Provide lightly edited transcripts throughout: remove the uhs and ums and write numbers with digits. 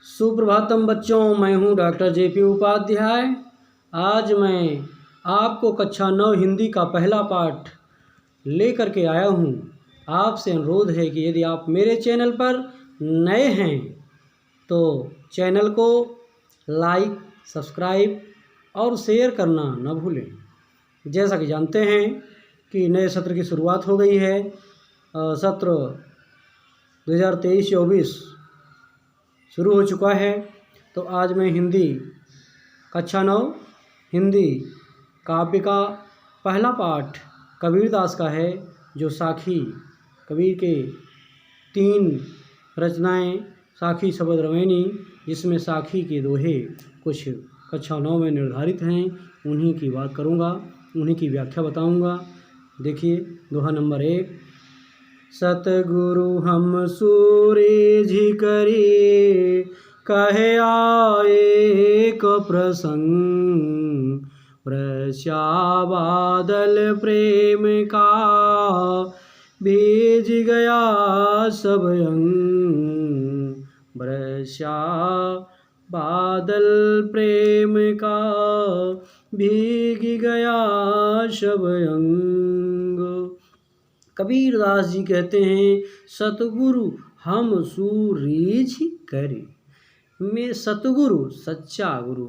सुप्रभातम बच्चों, मैं हूं डॉक्टर जेपी उपाध्याय। आज मैं आपको कक्षा 9 हिंदी का पहला पाठ लेकर के आया हूं। आपसे अनुरोध है कि यदि आप मेरे चैनल पर नए हैं तो चैनल को लाइक, सब्सक्राइब और शेयर करना न भूलें। जैसा कि जानते हैं कि नए सत्र की शुरुआत हो गई है। सत्र 2023-24 शुरू हो चुका है। तो आज मैं हिंदी कक्षा 9 हिंदी काव्य का पहला पाठ कबीरदास का है, जो साखी कबीर के 3 रचनाएं साखी शबद रवैनी, जिसमें साखी के दोहे कुछ कक्षा 9 में निर्धारित हैं, उन्हीं की बात करूंगा, उन्हीं की व्याख्या बताऊंगा। देखिए दोहा नंबर 1। सतगुरु हम सूरज करे, कहे आए एक प्रसंग, वर्षा बादल प्रेम का, भीज गया सब अंग। वर्षा बादल प्रेम का, भीग गया सब अंग। कबीरदास जी कहते हैं, सतगुरु हम सूरज करे। मैं सतगुरु, सच्चा गुरु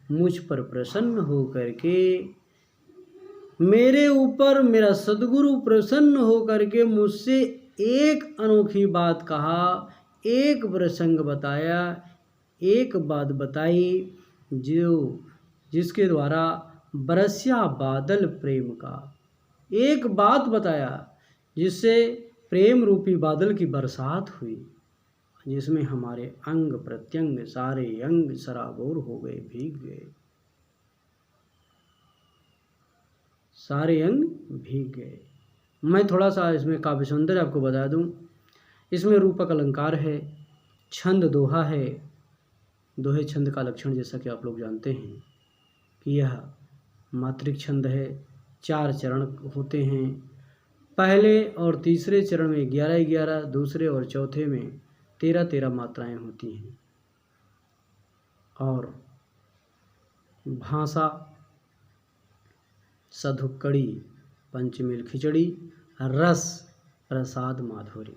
मुझ पर प्रसन्न हो करके, मेरे ऊपर मेरा सतगुरु प्रसन्न हो करके मुझसे एक अनोखी बात कहा, एक प्रसंग बताया, एक बात बताई, जिसके द्वारा बरसिया बादल प्रेम का, एक बात बताया जिससे प्रेम रूपी बादल की बरसात हुई, जिसमें हमारे अंग प्रत्यंग सारे अंग सराबोर हो गए, भीग गए, सारे अंग भीग गए। मैं थोड़ा सा इसमें काव्य सौंदर्य आपको बता दूं। इसमें रूपक अलंकार है, छंद दोहा है। दोहे छंद का लक्षण जैसा कि आप लोग जानते हैं कि यह मात्रिक छंद है। 4 चरण होते हैं। पहले और तीसरे चरण में 11-11, दूसरे और चौथे में 13-13 मात्राएं होती हैं। और भाषा सधुक्कड़ी, पंचमेल खिचड़ी, रस प्रसाद माधुरी।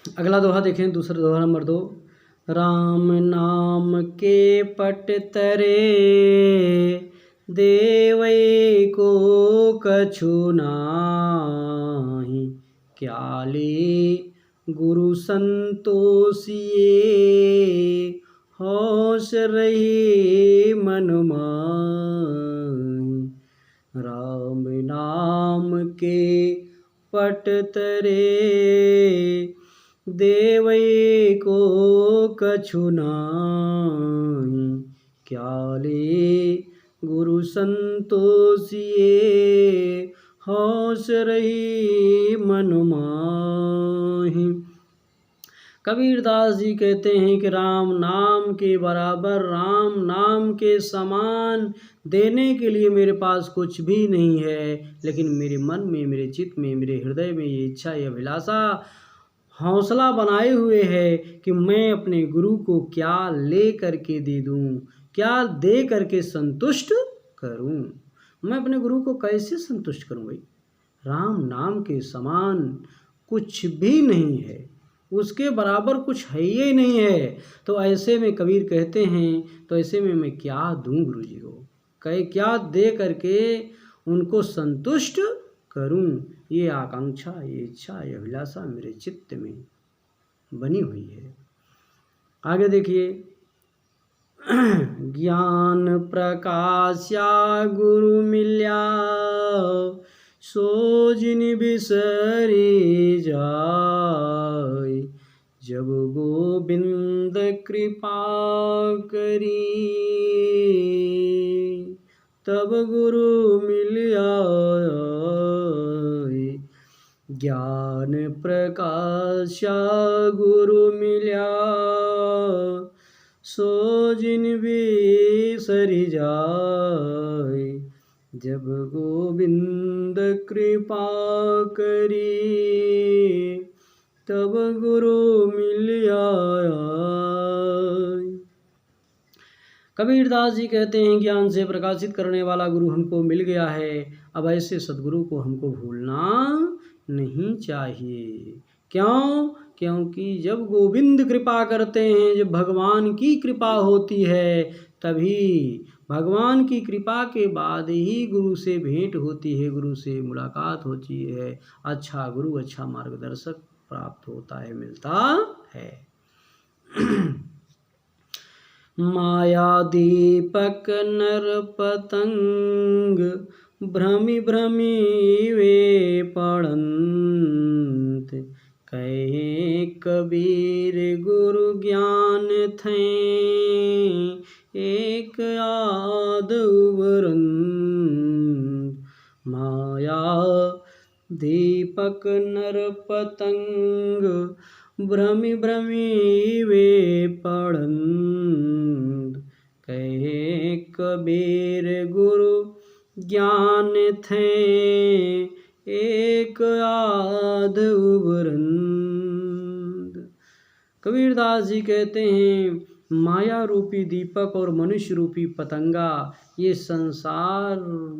अगला दोहा देखें, दूसरा दोहा नंबर 2। राम नाम के पट तरे, देवै को कछु नाहि, क्याले गुरु संतोषिए, होश रहे मन माहि। राम नाम के पट तरे, देवै को कछु नाहि, क्याले गुरु संतोषिए, होश रही मन माहि। कबीरदास जी कहते हैं कि राम नाम के बराबर, राम नाम के समान देने के लिए मेरे पास कुछ भी नहीं है, लेकिन मेरे मन में, मेरे चित्त में, मेरे हृदय में ये इच्छा, ये अभिलाषा हौसला बनाए हुए है कि मैं अपने गुरु को क्या ले करके दे दूं, क्या दे करके संतुष्ट करूं। मैं अपने गुरु को कैसे संतुष्ट करूं भाई? राम नाम के समान कुछ भी नहीं है, उसके बराबर कुछ है ही नहीं है। तो ऐसे में कबीर कहते हैं, तो ऐसे में मैं क्या दूं गुरु जी को, क्या दे करके उनको संतुष्ट करूं। ये आकांक्षा, ये इच्छा, ये अभिलाषा मेरे चित्त में बनी हुई है। आगे देखिए। ज्ञान प्रकाश्या गुरु मिल्या, सो जिन बिसरी जाय, जब गोविंद कृपा करी, तब गुरु मिलिया। ज्ञान प्रकाश्या गुरु मिल्या, सो जिन बिसरि जाय, जब गोविंद कृपा करी, तब गुरु मिलिया। कबीरदास जी कहते हैं ज्ञान से प्रकाशित करने वाला गुरु हमको मिल गया है, अब ऐसे सदगुरु को हमको भूलना नहीं चाहिए। क्यों? क्योंकि जब गोविंद कृपा करते हैं, जब भगवान की कृपा होती है, तभी भगवान की कृपा के बाद ही गुरु से भेंट होती है, गुरु से मुलाकात होती है, अच्छा गुरु अच्छा मार्गदर्शक प्राप्त होता है, मिलता है। माया दीपक नर पतंग भ्रमि भ्रमि वे पड़ंत, कहे कबीर गुरु ज्ञान थे एक आध उबरंत। माया दीपक नर पतंग भ्रमि भ्रमि वे पड़ंत, कहे कबीर गुरु ज्ञान थे एक आध उबरंत। कबीरदास जी कहते हैं माया रूपी दीपक और मनुष्य रूपी पतंगा, ये संसार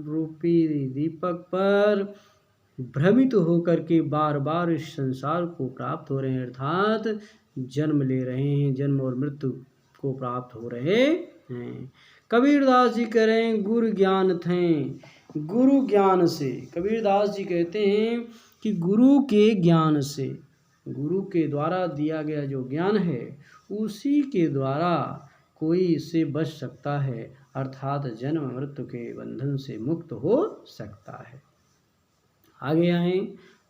रूपी दीपक पर भ्रमित होकर के बार बार इस संसार को प्राप्त हो रहे हैं, अर्थात जन्म ले रहे हैं, जन्म और मृत्यु को प्राप्त हो रहे हैं। कबीरदास जी कह रहे हैं गुरु ज्ञान थे, गुरु ज्ञान से, कबीरदास जी कहते हैं कि गुरु के ज्ञान से, गुरु के द्वारा दिया गया जो ज्ञान है उसी के द्वारा कोई इससे बच सकता है, अर्थात जन्म मृत्यु के बंधन से मुक्त हो सकता है। आगे आए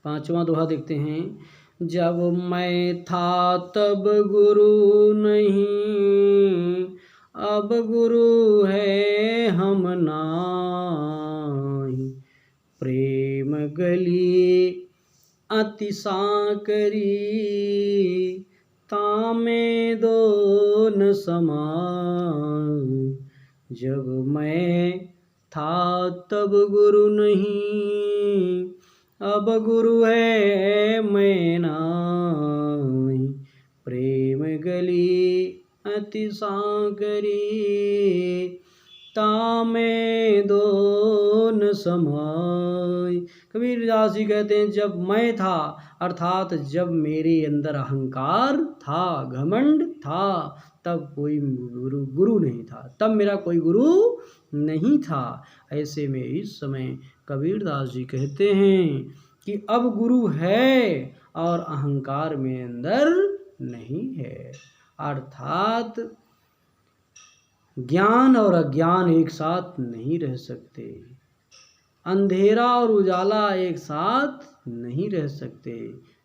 5वां दोहा देखते हैं। जब मैं था तब गुरु नहीं, अब गुरु है हम नाही, प्रेम गली अति साकरी तामे दो न समाई। जब मैं था तब गुरु नहीं, अब गुरु है मैं नाही, प्रेम गली अति साकरी तामे दो न समाई। कबीरदास जी कहते हैं जब मैं था, अर्थात जब मेरे अंदर अहंकार था, घमंड था, तब कोई गुरु नहीं था, तब मेरा कोई गुरु नहीं था। ऐसे में इस समय कबीरदास जी कहते हैं कि अब गुरु है और अहंकार में अंदर नहीं है, अर्थात ज्ञान और अज्ञान एक साथ नहीं रह सकते, अंधेरा और उजाला एक साथ नहीं रह सकते।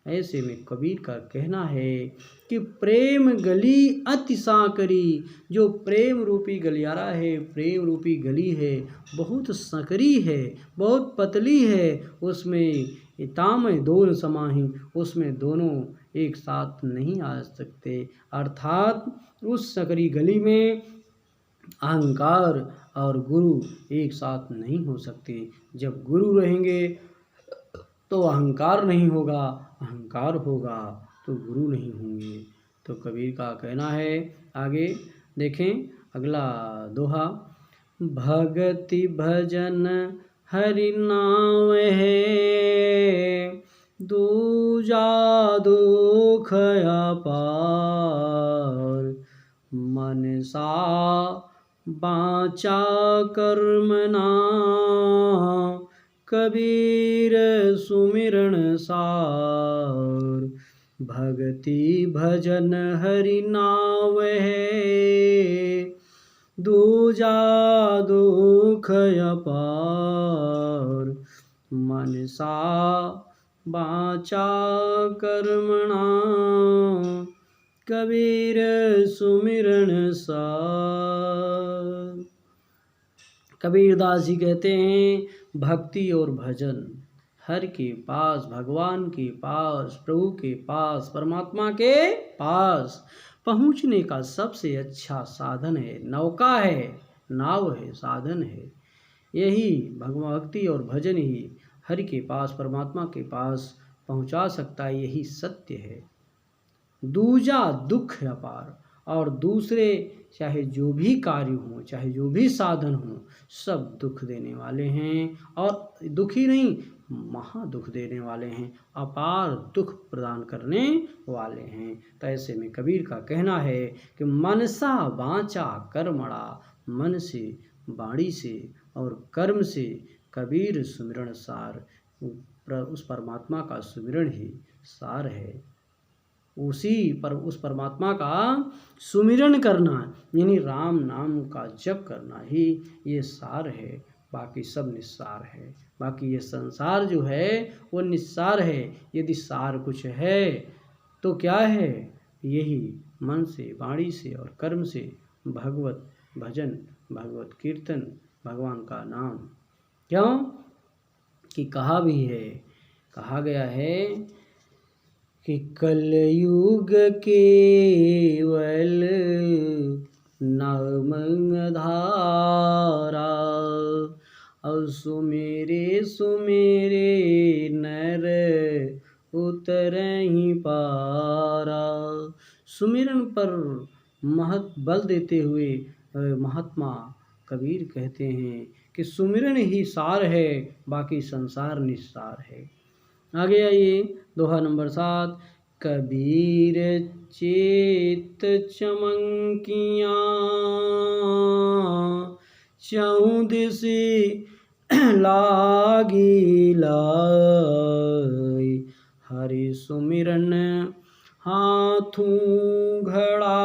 ऐसे में कबीर का कहना है कि प्रेम गली अति सांकरी, जो प्रेम रूपी गलियारा है, प्रेम रूपी गली है, बहुत संकरी है, बहुत पतली है, उसमें ताम दो न समाही, उसमें दोनों एक साथ नहीं आ सकते, अर्थात उस सकरी गली में अहंकार और गुरु एक साथ नहीं हो सकते। जब गुरु रहेंगे तो अहंकार नहीं होगा, अहंकार होगा तो गुरु नहीं होंगे। तो कबीर का कहना है, आगे देखें अगला दोहा। भगति भजन हरि नाम है, दूजा दुख अपार, मनसा बाचा कर्मणा, कबीर सुमिरन सार। भगति भजन हरि नाम है, दूजा दुख अपार, मनसा बाचा कर्मणा, कबीर सुमिरन सार। कबीरदास जी कहते हैं भक्ति और भजन हर के पास, भगवान के पास, प्रभु के पास, परमात्मा के पास पहुँचने का सबसे अच्छा साधन है, नौका है, नाव है, साधन है। यही भक्ति और भजन ही हरि के पास, परमात्मा के पास पहुँचा सकता है, यही सत्य है। दूजा दुख अपार, और दूसरे चाहे जो भी कार्य हों, चाहे जो भी साधन हों, सब दुख देने वाले हैं। और दुख ही नहीं, महा दुख देने वाले हैं, अपार दुख प्रदान करने वाले हैं। तो ऐसे में कबीर का कहना है कि मनसा वाचा कर्मणा, मन से, वाणी से और कर्म से कबीर सुमिरन सार। उस परमात्मा का सुमिरन ही सार है। उस परमात्मा का सुमिरन करना यानी राम नाम का जप करना ही ये सार है, बाकी सब निस्सार है। बाकी ये संसार जो है वो निस्सार है। यदि सार कुछ है तो क्या है? यही मन से, वाणी से और कर्म से भगवत भजन, भगवत कीर्तन, भगवान का नाम। क्यों कि कहा गया है कि कलयुग केवल नाम धारा, और सुमेरे नर उतरहि पारा। सुमिरन पर बल देते हुए महात्मा कबीर कहते हैं कि सुमिरन ही सार है, बाकी संसार निस्सार है। आगे आइए, दोहा नंबर 7। कबीर चेत चमंकियाँ, चहुँ दिस लागी लाई। हरि सुमिरन हाथों घड़ा,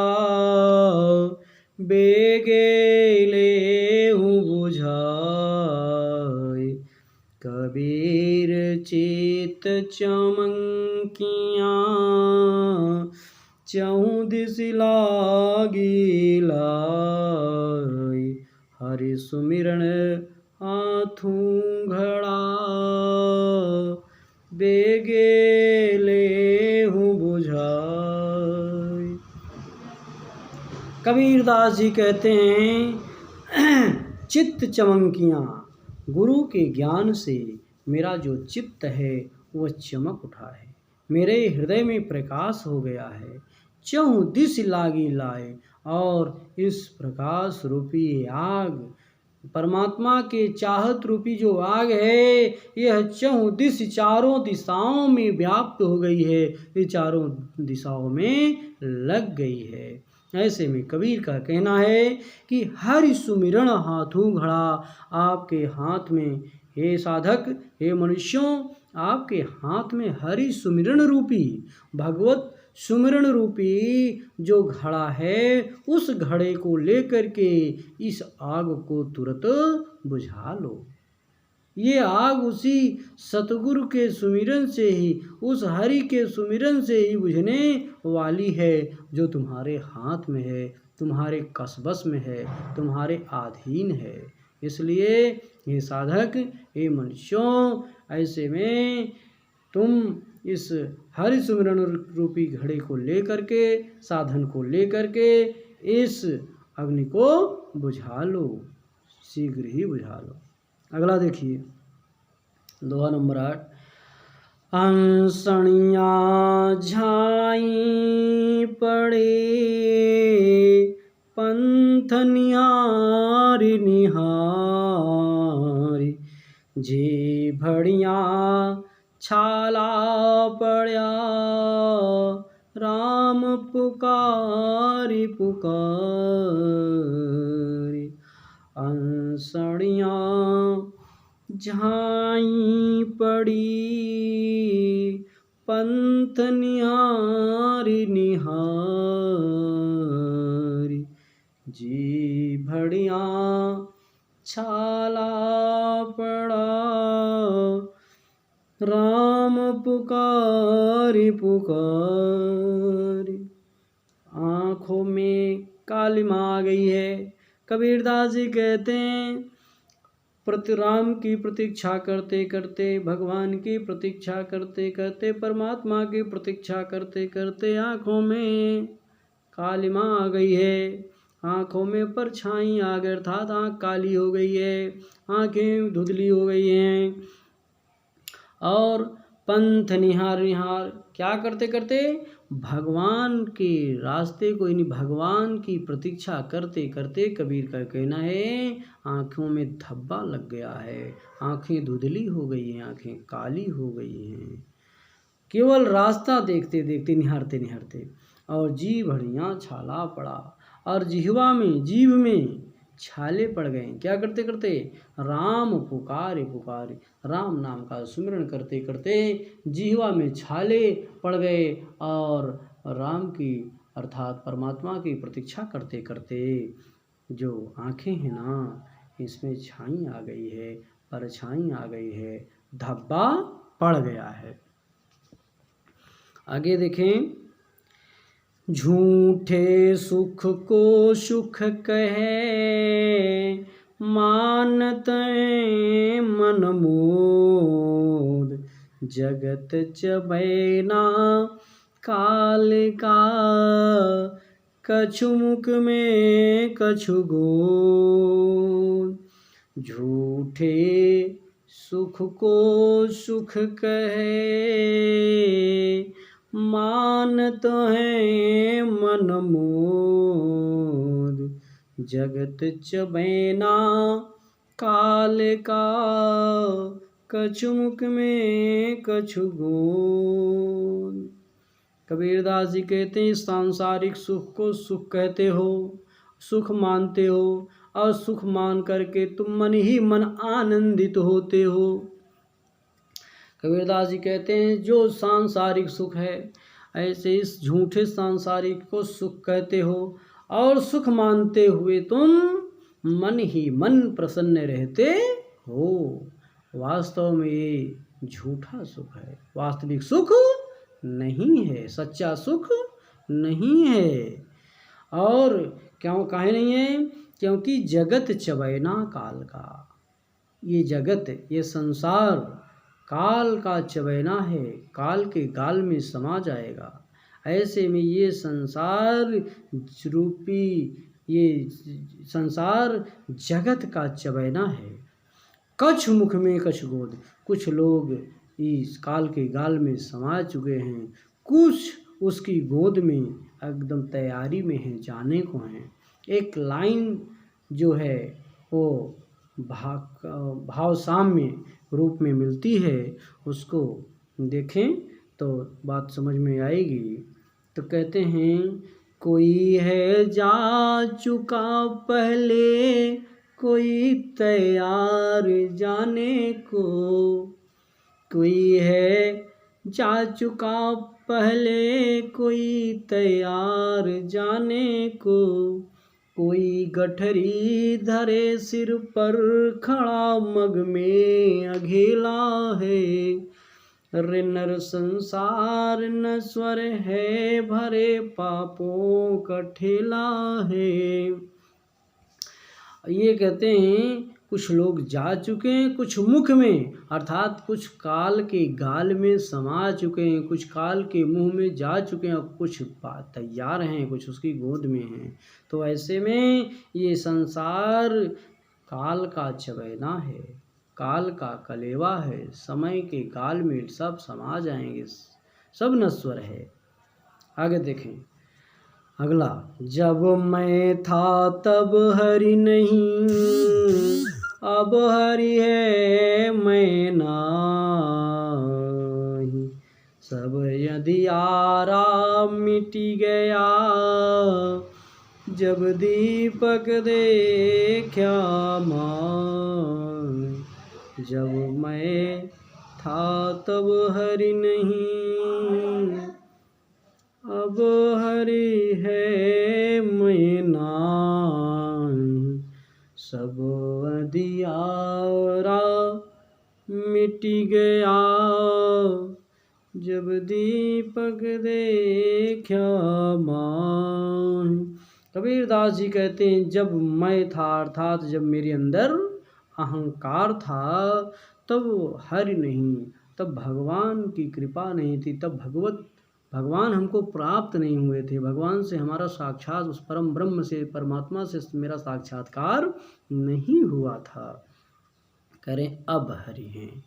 बेगे लेहु बुझाई। कबीर चेत चमंकियाँ, चहुँ दिस लागी लाई। हरि सुमिरन हाथों घड़ा, बेगे लेहु बुझाई। कबीरदास जी कहते हैं चित्त चमंकियाँ, गुरु के ज्ञान से मेरा जो चित्त है वह चमक उठा है, मेरे हृदय में प्रकाश हो गया है। चहुँ दिस लागी लाए, और इस प्रकाश रूपी आग, परमात्मा के चाहत रूपी जो आग है, यह चहुँ दिस, चारों दिशाओं में व्याप्त हो गई है, ये चारों दिशाओं में लग गई है। ऐसे में कबीर का कहना है कि हरि सुमिरन हाथों घड़ा, आपके हाथ में हे साधक, हे मनुष्यों, आपके हाथ में हरि सुमिरन रूपी, भगवत सुमिरन रूपी जो घड़ा है, उस घड़े को लेकर के इस आग को तुरंत बुझा लो। ये आग उसी सतगुरु के सुमिरन से ही, उस हरि के सुमिरन से ही बुझने वाली है, जो तुम्हारे हाथ में है, तुम्हारे कसबस में है, तुम्हारे अधीन है। इसलिए ये साधक, ये मनुष्यों, ऐसे में तुम इस हरि सुमिरन रूपी घड़े को लेकर के, साधन को लेकर के इस अग्नि को बुझा लो, शीघ्र ही बुझा लो। अगला देखिए, दोहा नंबर 8। अंसणिया झाई पड़े, पंथ निहारी निहारी। जे भड़िया छाला पड़ा, राम पुकारी पुकारी। अंसणिया झाई पड़ी, पंथ निहारी निहारी। जी भड़िया छाला पड़ा, राम पुकारी पुकारी। आँखों में कालिमा आ गई है। कबीरदास जी कहते हैं, राम की प्रतीक्षा करते करते, भगवान की प्रतीक्षा करते करते, परमात्मा की प्रतीक्षा करते करते आँखों में कालिमा आ गई है। आँखों में परछाई आ गई, अर्थात आँख काली हो गई है, आँखें धुंधली हो गई हैं। और पंथ निहार निहार, क्या करते करते? भगवान के रास्ते को यानी भगवान की प्रतीक्षा करते करते कबीर का कहना है आँखों में धब्बा लग गया है, आँखें धुंधली हो गई हैं, आँखें काली हो गई हैं, केवल रास्ता देखते देखते निहारते निहारते, और जी भरियाँ छाला पड़ा, और जीव में छाले पड़ गए। क्या करते करते? राम पुकारे पुकारे, राम नाम का सुमिरन करते करते जीवा में छाले पड़ गए, और राम की अर्थात परमात्मा की प्रतीक्षा करते करते जो आँखें हैं ना, इसमें छाई आ गई है, परछाई आ गई है, धब्बा पड़ गया है। आगे देखें, झूठे सुख को सुख कहे, मानत मन मोद, जगत चबैना काल का, कछु मुख में कछु गोद। झूठे सुख को सुख कहे, मानत है मन मोद, जगत चबैना काल का, कछु मुख में कछु गोद। कबीरदास जी कहते हैं सांसारिक सुख को सुख कहते हो, सुख मानते हो, और सुख मान करके तुम मन ही मन आनंदित होते हो। कबीरदास जी कहते हैं जो सांसारिक सुख है, ऐसे इस झूठे सांसारिक को सुख कहते हो, और सुख मानते हुए तुम मन ही मन प्रसन्न रहते हो। वास्तव में ये झूठा सुख है, वास्तविक सुख नहीं है, सच्चा सुख नहीं है। और क्यों काहे नहीं है? क्योंकि जगत चबैना काल का, ये जगत, ये संसार काल का चबैना है, काल के गाल में समा जाएगा। ऐसे में ये संसार रूपी, ये संसार जगत का चबैना है। कछु मुख में कछु गोद, कुछ लोग इस काल के गाल में समा चुके हैं, कुछ उसकी गोद में एकदम तैयारी में है, जाने को हैं। एक लाइन जो है वो भाव साम्य रूप में मिलती है, उसको देखें तो बात समझ में आएगी। तो कहते हैं, कोई है जा चुका पहले, कोई तैयार जाने को, कोई है जा चुका पहले, कोई तैयार जाने को, कोई गठरी धरे सिर पर खड़ा मग में अघेला है, रे नर संसार नश्वर है, भरे पापों का ठेला है। ये कहते हैं कुछ लोग जा चुके हैं, कुछ मुख में अर्थात कुछ काल के गाल में समा चुके हैं, कुछ काल के मुंह में जा चुके हैं, और कुछ तैयार हैं, कुछ उसकी गोद में हैं। तो ऐसे में ये संसार काल का चबैना है, काल का कलेवा है, समय के गाल में सब समा जाएंगे, सब नश्वर है। आगे देखें अगला, जब मैं था तब हरि नहीं, अब हरि है मैं नाही, सब यदि आरा मिटी गया, जब दीपक देखा मां, जब मैं था तब हरि नहीं, अब हरि है मैं नाही, सब अंधियारा मिट गया, जब दीपक देखा मां। कबीरदास जी कहते हैं जब मैं था अर्थात जब मेरे अंदर अहंकार था, तब हरि नहीं, तब भगवान की कृपा नहीं थी, तब भगवान हमको प्राप्त नहीं हुए थे, भगवान से हमारा साक्षात उस परम ब्रह्म से, परमात्मा से मेरा साक्षात्कार नहीं हुआ था। करें अब हरि हैं,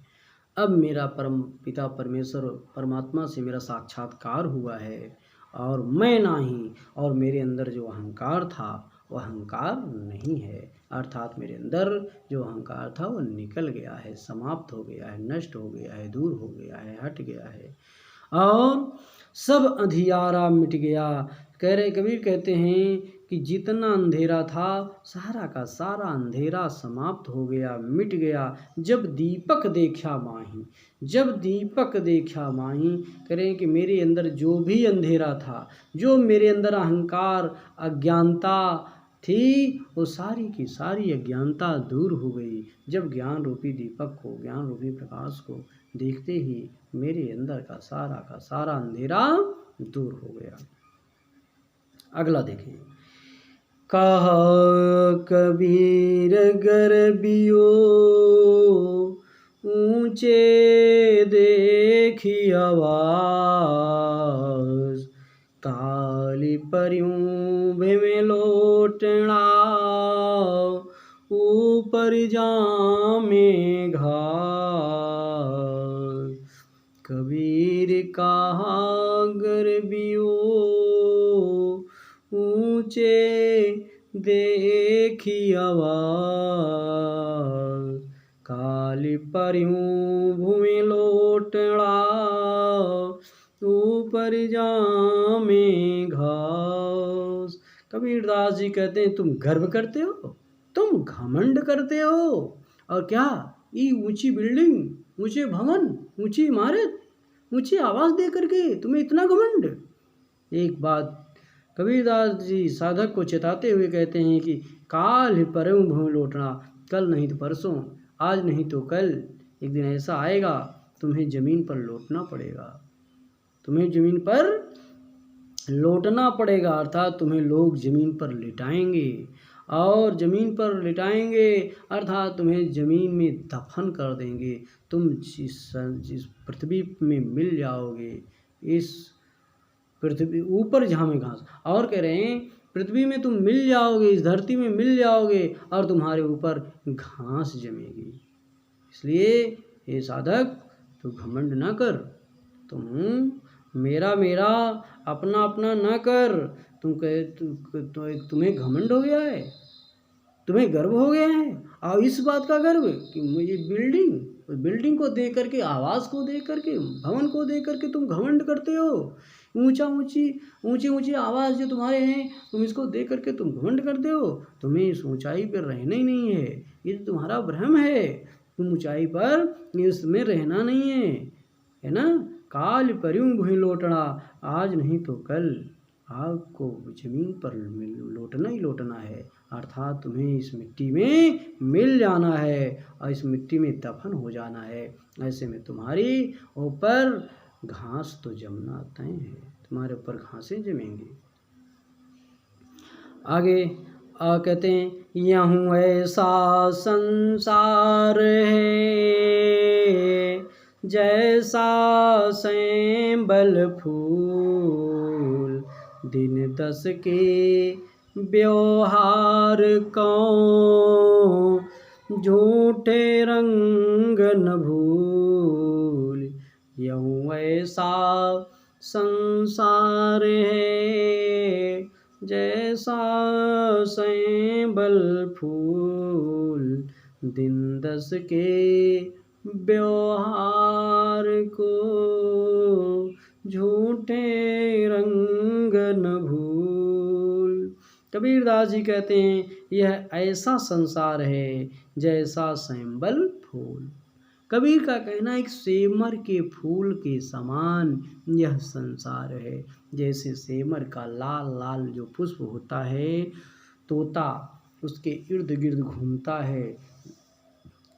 अब मेरा परम पिता परमेश्वर परमात्मा से मेरा साक्षात्कार हुआ है, और मैं नाही, और मेरे अंदर जो अहंकार था वह अहंकार नहीं है, अर्थात मेरे अंदर जो अहंकार था वो निकल गया है, समाप्त हो गया है, नष्ट हो गया है, दूर हो गया है, हट गया है, और सब अंधियारा मिट गया। कह रहे कबीर कहते हैं कि जितना अंधेरा था सारा का सारा अंधेरा समाप्त हो गया, मिट गया। जब दीपक देखा माही, जब दीपक देखा माही, कह रहे हैं कि मेरे अंदर जो भी अंधेरा था, जो मेरे अंदर अहंकार अज्ञानता थी, वो सारी की सारी अज्ञानता दूर हो गई। जब ज्ञान रूपी दीपक को, ज्ञान रूपी प्रकाश को देखते ही मेरे अंदर का सारा अंधेरा दूर हो गया। अगला देखें, कह कबीर गर्बियो ऊंचे देखी आवाज, काली परियों में लोटना ऊपर जामे घास। कबीर कहा गर्बियो ऊंचे देखी आवाज, काली परियों भूमि लोटड़ा ऊपर जामे घास। कबीरदास जी कहते हैं तुम गर्व करते हो, तुम घमंड करते हो, और क्या ये ऊंची बिल्डिंग, ऊंचे भवन, ऊंची इमारत, ऊंची आवाज दे करके तुम्हें इतना घमंड। एक बात कबीरदास जी साधक को चेताते हुए कहते हैं कि काल परम भूमि लौटना, कल नहीं तो परसों, आज नहीं तो कल, एक दिन ऐसा आएगा तुम्हें जमीन पर लौटना पड़ेगा, तुम्हें जमीन पर लौटना पड़ेगा, अर्थात तुम्हें लोग जमीन पर लिटाएंगे, और जमीन पर लिटाएंगे अर्थात तुम्हें जमीन में दफन कर देंगे। तुम जिस पृथ्वी में मिल जाओगे, इस पृथ्वी ऊपर झामे घास, और कह रहे हैं पृथ्वी में तुम मिल जाओगे, इस धरती में मिल जाओगे, और तुम्हारे ऊपर घास जमेगी। इसलिए ये साधक तू घमंड ना कर, तुम मेरा मेरा अपना अपना ना कर। तुम कहे तुम्हें घमंड हो गया है, तुम्हें गर्व हो गया है, और इस बात का गर्व कि मुझे बिल्डिंग को देख करके, आवाज़ को देख करके, भवन को देख करके तुम घमंड करते हो। ऊंची आवाज़ जो तुम्हारे हैं, तुम इसको देख करके तुम घमंड करते हो। तुम्हें इस ऊंचाई पर रहना ही नहीं है, ये तो तुम्हारा भ्रम है। तुम ऊंचाई पर इसमें रहना नहीं है ना। काल परियों भूमि लौटना, आज नहीं तो कल आपको जमीन पर लौटना ही लौटना है, अर्थात तुम्हें इस मिट्टी में मिल जाना है और इस मिट्टी में दफन हो जाना है। ऐसे में तुम्हारी ऊपर घास तो जमना तय है, तुम्हारे ऊपर घासें जमेंगी। आगे कहते हैं यहूँ ऐसा संसार है, जैसा सैंबल फूल, दिन 10 के व्यवहार को झूठे रंग न भूल। यहूँ ऐसा संसार है, जैसा सैंबल फूल, दिन 10 के व्यवहार को झूठे रंग न भूल। कबीरदास जी कहते हैं यह ऐसा संसार है जैसा सैंबल फूल। कबीर का कहना एक सेमर के फूल के समान यह संसार है। जैसे सेमर का लाल लाल जो पुष्प होता है, तोता उसके इर्द गिर्द घूमता है,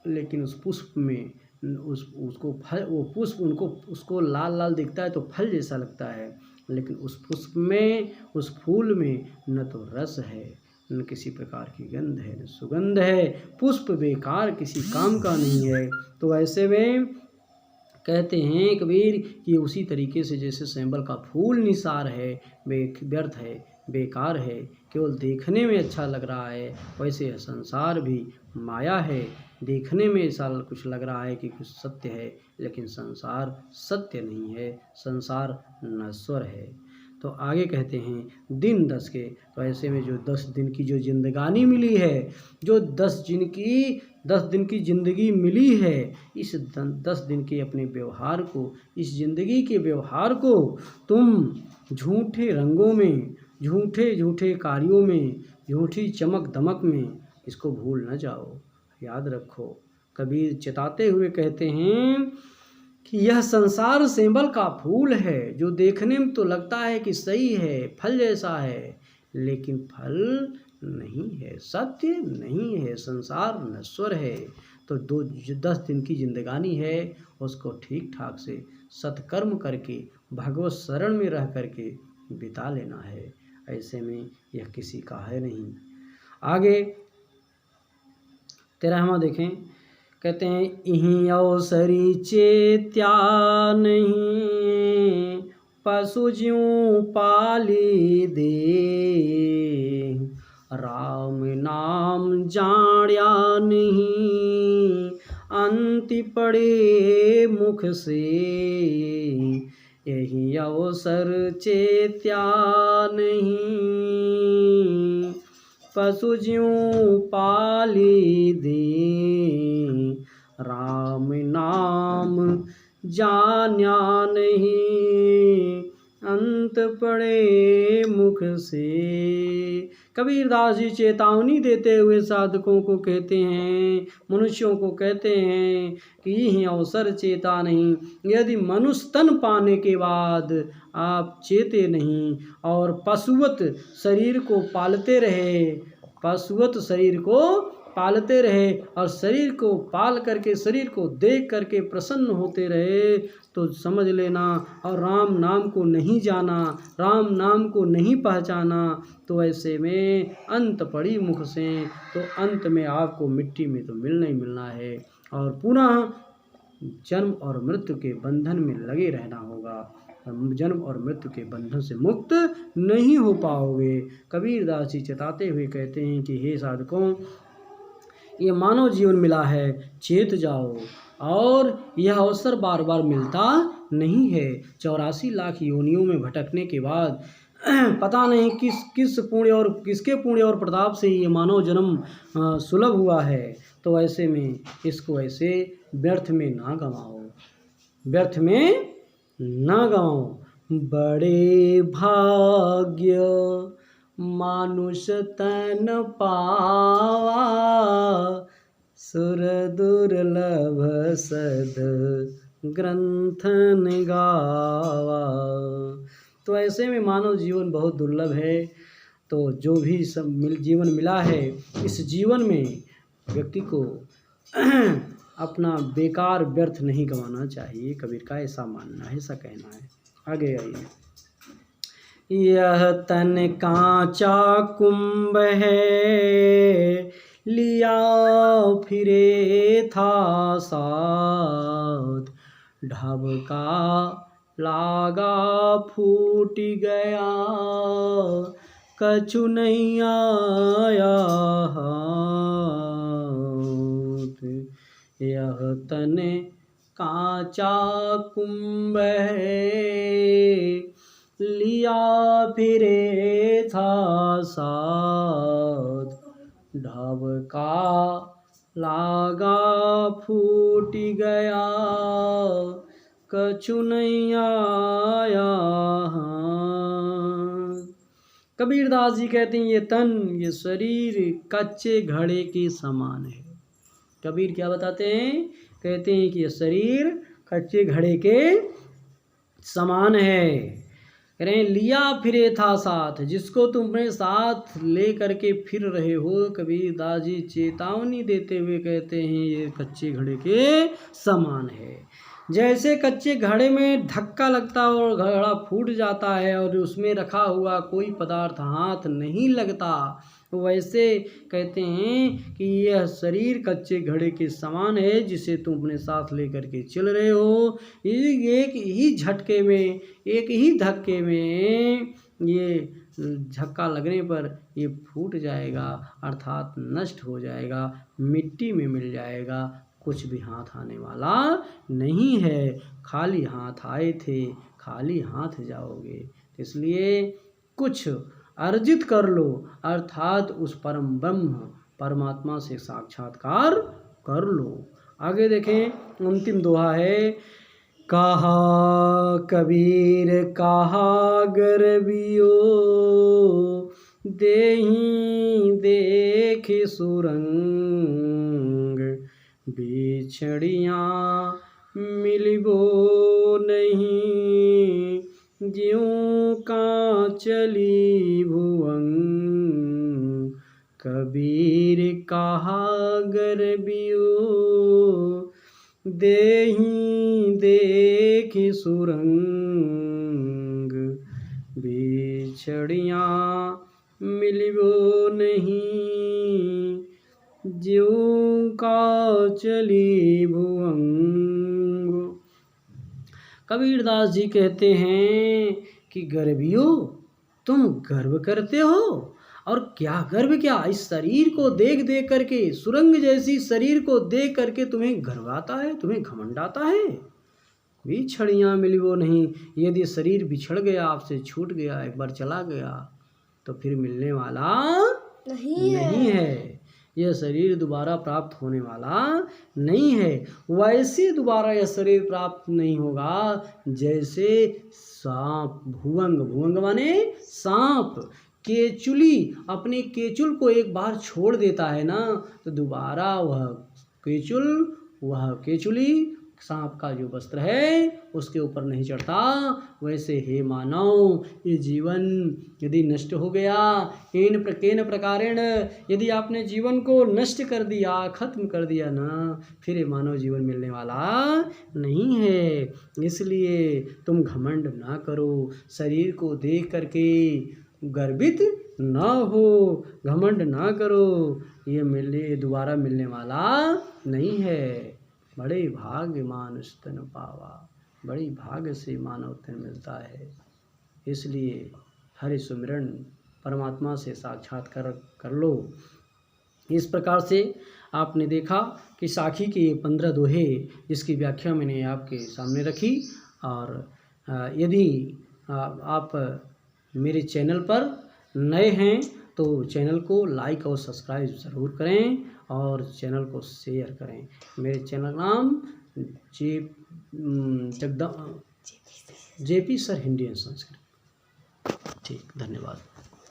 लेकिन उस पुष्प में उसको फल, वो पुष्प उसको लाल लाल दिखता है तो फल जैसा लगता है, लेकिन उस पुष्प में, उस फूल में न तो रस है, न किसी प्रकार की गंध है, न सुगंध है। पुष्प बेकार, किसी काम का नहीं है। तो ऐसे में कहते हैं कबीर कि उसी तरीके से जैसे सैंबल का फूल निसार है, व्यर्थ है, बेकार है, केवल देखने में अच्छा लग रहा है, वैसे संसार भी माया है। देखने में ऐसा कुछ लग रहा है कि कुछ सत्य है, लेकिन संसार सत्य नहीं है, संसार नश्वर है। तो आगे कहते हैं दिन 10 के। तो ऐसे में जो 10 दिन की जो जिंदगानी मिली है, जो 10 दिन की ज़िंदगी मिली है, इस 10 दिन के अपने व्यवहार को, इस ज़िंदगी के व्यवहार को तुम झूठे रंगों में, झूठे झूठे कार्यों में, झूठी चमक दमक में इसको भूल न जाओ। याद रखो, कबीर चेताते हुए कहते हैं कि यह संसार सेंबल का फूल है, जो देखने में तो लगता है कि सही है, फल जैसा है, लेकिन फल नहीं है, सत्य नहीं है, संसार नश्वर है। तो 10 दिन की जिंदगानी है, उसको ठीक ठाक से सत्कर्म करके भगवत शरण में रह करके बिता लेना है। ऐसे में यह किसी का है नहीं। आगे 13वां देखें, कहते हैं इहीं अवसरी चेत्या नहीं, पशु ज्यों पाली दे, राम नाम जाण्या नहीं, अंति पड़े मुख से, यही अवसर चेत्या नहीं, पशु ज्यों पाली दे, राम नाम जान्या नहीं, अंत पड़े मुख से। कबीरदास जी चेतावनी देते हुए साधकों को कहते हैं, मनुष्यों को कहते हैं कि यही अवसर चेता नहीं। यदि मनुष्य तन पाने के बाद आप चेते नहीं और पशुवत शरीर को पालते रहे, पशुवत शरीर को पालते रहे और शरीर को पाल करके, शरीर को देख करके प्रसन्न होते रहे, तो समझ लेना, और राम नाम को नहीं जाना, राम नाम को नहीं पहचाना, तो ऐसे में अंत पड़ी मुख से, तो अंत में आपको मिट्टी में तो मिलना ही मिलना है और पुनः जन्म और मृत्यु के बंधन में लगे रहना होगा। जन्म और मृत्यु के बंधन से मुक्त नहीं हो पाओगे। कबीरदास जी चेताते हुए कहते हैं कि हे साधकों, ये मानव जीवन मिला है, चेत जाओ, और यह अवसर बार बार मिलता नहीं है। 84 लाख योनियों में भटकने के बाद पता नहीं किस पुण्य और किसके पुण्य और प्रताप से ये मानव जन्म सुलभ हुआ है। तो ऐसे में इसको ऐसे व्यर्थ में ना गंवाओ, व्यर्थ में ना गंवाओ। बड़े भाग्य मानुष तन पावा, सुर दुर्लभ सद ग्रंथन गावा। तो ऐसे में मानव जीवन बहुत दुर्लभ है। तो जो भी जीवन मिला है, इस जीवन में व्यक्ति को अपना बेकार व्यर्थ नहीं गंवाना चाहिए। कबीर का ऐसा मानना है, ऐसा कहना है। आगे आइए, यह तन कांचा कुंभ है, लिया फिरे था साथ, ढबका लागा फूट गया, कछु नहीं आया हाथ। यह तन कांचा कुंभ है, लिया फिरे था साथ, ढबका लागा फूट गया, कछु नहीं आया हाथ। कबीरदास जी कहते हैं ये तन, ये शरीर कच्चे घड़े के समान है। कबीर क्या बताते हैं? कहते हैं कि ये शरीर कच्चे घड़े के समान है। कह रहे हैं लिया फिरे था साथ, जिसको तुम अपने साथ ले करके फिर रहे हो। कबीरदास जी चेतावनी देते हुए कहते हैं ये कच्चे घड़े के समान है। जैसे कच्चे घड़े में धक्का लगता है और घड़ा फूट जाता है और उसमें रखा हुआ कोई पदार्थ हाथ नहीं लगता, वैसे कहते हैं कि यह शरीर कच्चे घड़े के समान है, जिसे तुम अपने साथ लेकर के चल रहे हो। एक ही झटके में, एक ही धक्के में ये झक्का लगने पर ये फूट जाएगा, अर्थात नष्ट हो जाएगा, मिट्टी में मिल जाएगा, कुछ भी हाथ आने वाला नहीं है। खाली हाथ आए थे, खाली हाथ जाओगे। इसलिए कुछ अर्जित कर लो, अर्थात उस परम ब्रह्म परमात्मा से साक्षात्कार कर लो। आगे देखें, अंतिम दोहा है, कहा कबीर कहा गर्वियो, देहि देख सुरंग, बिछड़िया मिलिबो नहीं, ज्यों का चली भुवंग। कबीर कहा गर्वियो, देहि देख सुरंग, बिछड़िया मिलिबो नहीं, ज्यों का चली भुवंग। कबीरदास जी कहते हैं कि गर्वियो, तुम गर्व करते हो, और क्या गर्व, क्या इस शरीर को देख देख करके, सुरंग जैसी शरीर को देख करके तुम्हें गर्व आता है, तुम्हें घमंड आता है। बिछड़ियाँ मिलिबो नहीं, यदि शरीर बिछड़ गया, आपसे छूट गया, एक बार चला गया, तो फिर मिलने वाला नहीं है। यह शरीर दोबारा प्राप्त होने वाला नहीं है। वैसे दोबारा यह शरीर प्राप्त नहीं होगा जैसे सांप, भुवंग, भुवंग माने सांप, केचुली अपने केचुल को एक बार छोड़ देता है ना, तो दोबारा वह केचुली सांप का जो वस्त्र है उसके ऊपर नहीं चढ़ता। वैसे हे मानव, ये जीवन यदि नष्ट हो गया, केन प्रकारेण, यदि आपने जीवन को नष्ट कर दिया, खत्म कर दिया ना, फिर ये मानव जीवन मिलने वाला नहीं है। इसलिए तुम घमंड ना करो, शरीर को देख करके गर्वित ना हो, घमंड ना करो, ये दोबारा मिलने वाला नहीं है। बड़े भाग्य मानुष तन पावा, बड़ी भाग्य से मानव तन मिलता है। इसलिए हरि सुमिरन परमात्मा से साक्षात्कार कर लो। इस प्रकार से आपने देखा कि साखी के 15 दोहे, जिसकी व्याख्या मैंने आपके सामने रखी। और यदि आप मेरे चैनल पर नए हैं तो चैनल को लाइक और सब्सक्राइब ज़रूर करें और चैनल को शेयर करें। मेरे चैनल नाम JP sir Hindi and Sanskrit. ठीक, धन्यवाद।